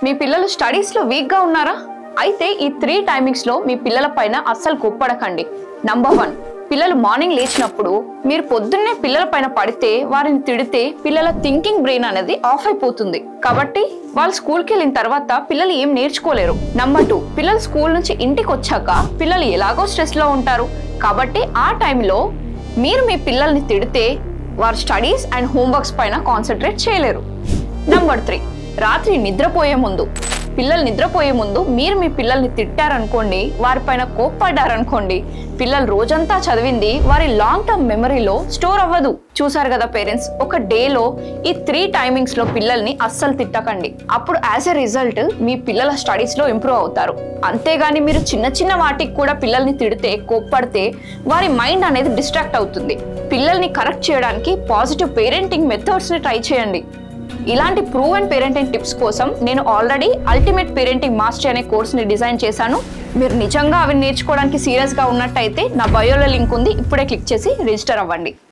మీ పిల్లలు స్టడీస్ లో వీక్ గా ఉన్నారా? అయితే ఈ 3 టైమింగ్స్ లో మీ పిల్లల పైన అస్సలు కోప్పడకండి. నంబర్ 1, పిల్లలు మార్నింగ్ లేచినప్పుడు మీరు పొద్దున్నే పిల్లల పైన పడితే, వారిని తిడితే పిల్లల థింకింగ్ బ్రెయిన్ అనేది ఆఫ్ అయిపోతుంది. కాబట్టి వాళ్ళు స్కూల్కి వెళ్ళిన తర్వాత పిల్లలు ఏం నేర్చుకోలేరు. నంబర్ 2, పిల్లలు స్కూల్ నుంచి ఇంటికి వచ్చాక పిల్లలు ఎలాగో స్ట్రెస్ లో ఉంటారు. కాబట్టి ఆ టైంలో మీరు మీ పిల్లల్ని తిడితే వారు స్టడీస్ అండ్ హోంవర్క్స్ పైన కాన్సన్ట్రేట్ చేయలేరు. నంబర్ 3, రాత్రి పిల్లలు నిద్రపోయే ముందు మీరు మీ పిల్లల్ని తిట్టారనుకోండి, వారిపైన కోప్పడ్డారనుకోండి, పిల్లలు రోజంతా చదివింది వారి లాంగ్ టర్మ్ మెమరీలో స్టోర్ అవ్వదు. చూసారు కదా పేరెంట్స్, ఒక డేలో ఈ 3 టైమింగ్స్ లో పిల్లల్ని అస్సలు తిట్టకండి. అప్పుడు యాజ్ ఎ రిజల్ట్ మీ పిల్లల స్టడీస్ లో ఇంప్రూవ్ అవుతారు. అంతేగాని మీరు చిన్న చిన్న వాటికి కూడా పిల్లల్ని తిడితే, కోప్పడితే వారి మైండ్ అనేది డిస్ట్రాక్ట్ అవుతుంది. పిల్లల్ని కరెక్ట్ చేయడానికి పాజిటివ్ పేరెంటింగ్ మెథడ్స్ ని ట్రై చేయండి. ఇలాంటి ప్రూవెన్ పేరెంటింగ్ టిప్స్ కోసం నేను ఆల్రెడీ అల్టిమేట్ పేరెంటింగ్ మాస్టర్ అనే కోర్స్ని డిజైన్ చేశాను. మీరు నిజంగా అవి నేర్చుకోవడానికి సీరియస్గా ఉన్నట్టయితే నా బయోలో లింక్ ఉంది, ఇప్పుడే క్లిక్ చేసి రిజిస్టర్ అవ్వండి.